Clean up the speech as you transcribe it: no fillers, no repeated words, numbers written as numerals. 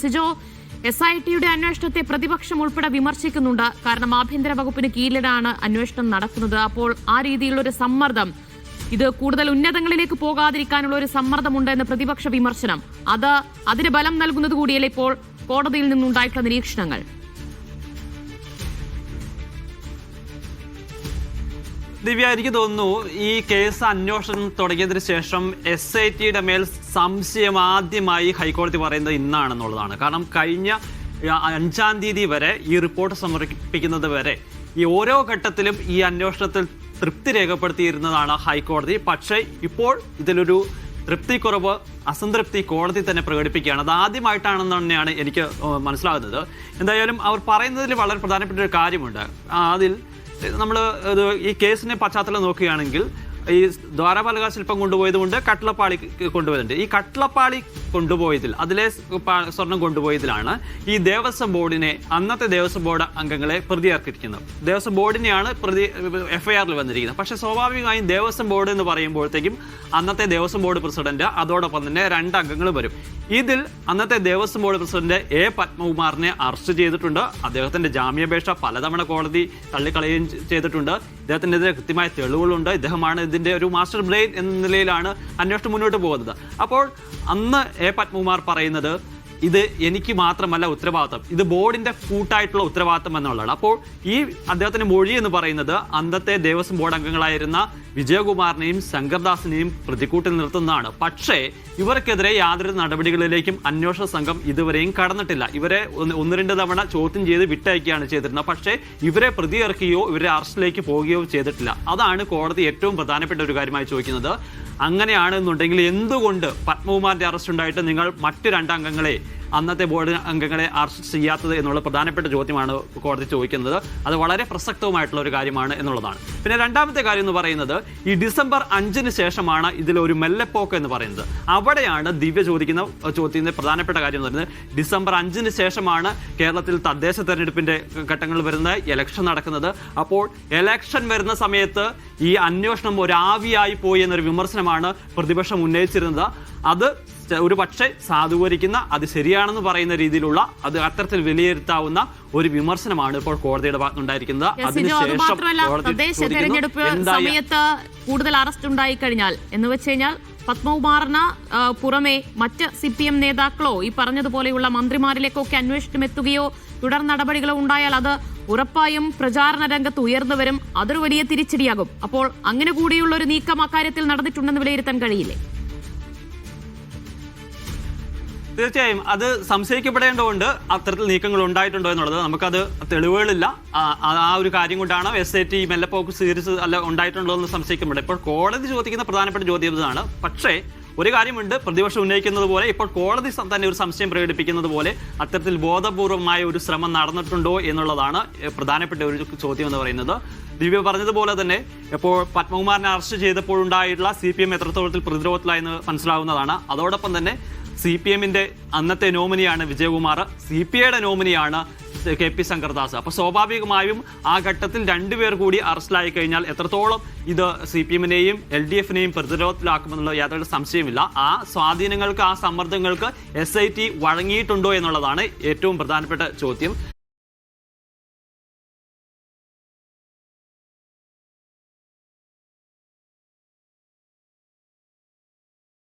സിജോ, SITയുടെ അന്വേഷണത്തെ പ്രതിപക്ഷം ഉൾപ്പെടെ വിമർശിക്കുന്നുണ്ട്. കാരണം ആഭ്യന്തര വകുപ്പിന് കീഴിലാണ് അന്വേഷണം നടക്കുന്നത്. അപ്പോൾ ആ രീതിയിലുള്ള ഒരു സമ്മർദ്ദം, ഇത് കൂടുതൽ ഉന്നതങ്ങളിലേക്ക് പോകാതിരിക്കാനുള്ള ഒരു സമ്മർദ്ദമുണ്ട് എന്ന പ്രതിപക്ഷ വിമർശനം, അതിന് ബലം നൽകുന്നത് കൂടിയല്ലേ ഇപ്പോൾ കോടതിയിൽ നിന്നുണ്ടായിട്ടുള്ള നിരീക്ഷണങ്ങൾ? ദിവ്യ, എനിക്ക് തോന്നുന്നു ഈ കേസ് അന്വേഷണം തുടങ്ങിയതിനു ശേഷം SITയുടെ മേൽ സംശയം ആദ്യമായി ഹൈക്കോടതി പറയുന്നത് ഇന്നാണെന്നുള്ളതാണ്. കാരണം കഴിഞ്ഞ 5-ാം തീയതി വരെ ഈ റിപ്പോർട്ട് സമർപ്പിക്കുന്നത് വരെ ഈ ഓരോ ഘട്ടത്തിലും ഈ അന്വേഷണത്തിൽ തൃപ്തി രേഖപ്പെടുത്തിയിരുന്നതാണ് ഹൈക്കോടതി. പക്ഷേ ഇപ്പോൾ ഇതിലൊരു തൃപ്തിക്കുറവ്, അസംതൃപ്തി കോടതി തന്നെ പ്രകടിപ്പിക്കുകയാണ്. അത് ആദ്യമായിട്ടാണെന്ന് തന്നെയാണ് എനിക്ക് മനസ്സിലാകുന്നത്. എന്തായാലും അവർ പറയുന്നതിൽ വളരെ പ്രധാനപ്പെട്ട ഒരു കാര്യമുണ്ട്. അതിൽ നമ്മൾ ഈ കേസിന്റെ പശ്ചാത്തലം നോക്കുകയാണെങ്കിൽ ഈ ദ്വാരപാലക ശില്പം കൊണ്ടുപോയതുകൊണ്ട് കട്ടളപ്പാളി കൊണ്ടുപോയതുണ്ട്. ഈ കട്ടളപ്പാളി കൊണ്ടുപോയതിൽ, അതിലെ സ്വർണം കൊണ്ടുപോയതിലാണ് ഈ ദേവസ്വം ബോർഡിനെ, അന്നത്തെ ദേവസ്വം ബോർഡ് അംഗങ്ങളെ പ്രതിയേർക്കിയിരിക്കുന്നത്. ദേവസ്വം ബോർഡിനെയാണ് FIRൽ വന്നിരിക്കുന്നത്. പക്ഷേ സ്വാഭാവികമായും ദേവസ്വം ബോർഡ് എന്ന് പറയുമ്പോഴത്തേക്കും അന്നത്തെ ദേവസ്വം ബോർഡ് പ്രസിഡന്റ്, അതോടൊപ്പം തന്നെ 2 അംഗങ്ങൾ വരും. ഇതിൽ അന്നത്തെ ദേവസ്വം ബോർഡ് പ്രസിഡന്റ് A. പത്മകുമാറിനെ അറസ്റ്റ് ചെയ്തിട്ടുണ്ട്. അദ്ദേഹത്തിന്റെ ജാമ്യാപേക്ഷ പലതവണ കോടതി തള്ളിക്കളയുകയും ചെയ്തിട്ടുണ്ട്. ഇദ്ദേഹത്തിനെതിരെ കൃത്യമായ തെളിവുകളുണ്ട്. ഇദ്ദേഹമാണ് ഇതിന്റെ ഒരു മാസ്റ്റർ ബ്രെയിൻ എന്ന നിലയിലാണ് അന്വേഷണം മുന്നോട്ട് പോകുന്നത്. അപ്പോൾ അന്ന് A. പത്മകുമാർ പറയുന്നത്, ഇത് എനിക്ക് മാത്രമല്ല ഉത്തരവാദിത്തം, ഇത് ബോർഡിന്റെ കൂട്ടായിട്ടുള്ള ഉത്തരവാദിത്തം എന്നുള്ളതാണ്. അപ്പോൾ ഈ അദ്ദേഹത്തിന്റെ മൊഴി എന്ന് പറയുന്നത് അന്നത്തെ ദേവസ്വം ബോർഡ് അംഗങ്ങളായിരുന്ന വിജയകുമാറിനെയും ശങ്കർദാസിനെയും പ്രതിക്കൂട്ടിൽ നിർത്തുന്നതാണ്. പക്ഷേ ഇവർക്കെതിരെ യാതൊരു നടപടികളിലേക്കും അന്വേഷണ സംഘം ഇതുവരെയും കടന്നിട്ടില്ല. ഇവരെ 1-2 തവണ ചോദ്യം ചെയ്ത് വിട്ടയക്കുകയാണ് ചെയ്തിരുന്നത്. പക്ഷേ ഇവരെ പ്രതിയിറക്കുകയോ ഇവരെ അറസ്റ്റിലേക്ക് പോവുകയോ ചെയ്തിട്ടില്ല. അതാണ് കോടതി ഏറ്റവും പ്രധാനപ്പെട്ട ഒരു കാര്യമായി ചോദിക്കുന്നത്. അങ്ങനെയാണെന്നുണ്ടെങ്കിൽ എന്തുകൊണ്ട് പത്മകുമാറിന്റെ അറസ്റ്റ് ഉണ്ടായിട്ട് നിങ്ങൾ മറ്റ് 2 അംഗങ്ങളെ, അന്നത്തെ ബോർഡ് അംഗങ്ങളെ അറസ്റ്റ് ചെയ്യാത്തത് എന്നുള്ള പ്രധാനപ്പെട്ട ചോദ്യമാണ് കോടതി ചോദിക്കുന്നത്. അത് വളരെ പ്രസക്തവുമായിട്ടുള്ള ഒരു കാര്യമാണ് എന്നുള്ളതാണ്. പിന്നെ രണ്ടാമത്തെ കാര്യം എന്ന് പറയുന്നത്, ഈ ഡിസംബർ 5-ന് ശേഷമാണ് ഇതിലൊരു മെല്ലെപ്പോക്ക് എന്ന് പറയുന്നത്. അവിടെയാണ് ദിവ്യ ചോദിക്കുന്ന ചോദ്യത്തിന്റെ പ്രധാനപ്പെട്ട കാര്യം എന്ന് പറയുന്നത്. ഡിസംബർ 5-ന് ശേഷമാണ് കേരളത്തിൽ തദ്ദേശ തെരഞ്ഞെടുപ്പിന്റെ ഘട്ടങ്ങൾ വരുന്നത്, ഇലക്ഷൻ നടക്കുന്നത്. അപ്പോൾ ഇലക്ഷൻ വരുന്ന സമയത്ത് ഈ അന്വേഷണം ഒരാവിയായി പോയി എന്നൊരു വിമർശനമാണ് പ്രതിപക്ഷം ഉന്നയിച്ചിരുന്നത്. അത് ഒരു പക്ഷേ സാധൂകരിക്കുന്ന, അത് ശരിയാണെന്ന് പറയുന്ന രീതിയിലുള്ള, അത് അത്തരത്തിൽ വിലയിരുത്താവുന്ന ഒരു വിമർശനമാണ് ഇപ്പോൾ കോടതിയുടെ ഭാഗത്തുണ്ടായിരിക്കുന്നത്. തദ്ദേശ തെരഞ്ഞെടുപ്പ് സമയത്ത് കൂടുതൽ അറസ്റ്റ് ഉണ്ടായി കഴിഞ്ഞാൽ എന്ന് വെച്ച് കഴിഞ്ഞാൽ പത്മകുമാറിന് പുറമെ മറ്റ് CPM നേതാക്കളോ ഈ പറഞ്ഞതുപോലെയുള്ള മന്ത്രിമാരിലേക്കൊക്കെ അന്വേഷണം എത്തുകയോ തുടർ നടപടികളോ ഉണ്ടായാൽ അത് ഉറപ്പായും പ്രചാരണ രംഗത്ത് ഉയർന്നു വരും. അതൊരു വലിയ തിരിച്ചടിയാകും. അപ്പോൾ അങ്ങനെ കൂടിയുള്ള ഒരു നീക്കം അക്കാര്യത്തിൽ നടന്നിട്ടുണ്ടെന്ന് വിലയിരുത്താൻ കഴിയില്ലേ? തീർച്ചയായും അത് സംശയിക്കപ്പെടേണ്ടതുകൊണ്ട് അത്തരത്തിൽ നീക്കങ്ങൾ ഉണ്ടായിട്ടുണ്ടോ എന്നുള്ളത്. നമുക്കത് തെളിവുകളില്ല. ആ ഒരു കാര്യം കൊണ്ടാണ് SIT മെല്ലെപ്പോക്ക് സീരീസ് അല്ല ഉണ്ടായിട്ടുണ്ടോ എന്ന് സംശയിക്കപ്പെടുന്നത്. ഇപ്പോൾ കോടതി ചോദിക്കുന്ന പ്രധാനപ്പെട്ട ചോദ്യം ഇതാണ്. പക്ഷേ ഒരു കാര്യമുണ്ട്, പ്രതിപക്ഷം ഉന്നയിക്കുന്നത് പോലെ ഇപ്പോൾ കോടതി തന്നെ ഒരു സംശയം പ്രകടിപ്പിക്കുന്നത് പോലെ അത്തരത്തിൽ ബോധപൂർവമായ ഒരു ശ്രമം നടന്നിട്ടുണ്ടോ എന്നുള്ളതാണ് പ്രധാനപ്പെട്ട ഒരു ചോദ്യം എന്ന് പറയുന്നത്. ദിവ്യ പറഞ്ഞതുപോലെ തന്നെ ഇപ്പോൾ പത്മകുമാറിനെ അറസ്റ്റ് ചെയ്തപ്പോഴുണ്ടായിട്ടുള്ള CPM എത്രത്തോളത്തിൽ പ്രതിരോധത്തിലായെന്ന് മനസ്സിലാവുന്നതാണ്. അതോടൊപ്പം തന്നെ CPMന്റെ അന്നത്തെ നോമിനിയാണ് വിജയകുമാർ, CPIയുടെ നോമിനിയാണ് KP ശങ്കർദാസ്. അപ്പോൾ സ്വാഭാവികമായും ആ ഘട്ടത്തിൽ 2 പേർ കൂടി അറസ്റ്റിലായി കഴിഞ്ഞാൽ എത്രത്തോളം ഇത് CPMനെയും LDFനെയും പ്രതിരോധത്തിലാക്കുമെന്നുള്ള യാതൊരു സംശയമില്ല. ആ സ്വാധീനങ്ങൾക്ക്, ആ സമ്മർദ്ദങ്ങൾക്ക് SIT വഴങ്ങിയിട്ടുണ്ടോ എന്നുള്ളതാണ് ഏറ്റവും പ്രധാനപ്പെട്ട ചോദ്യം.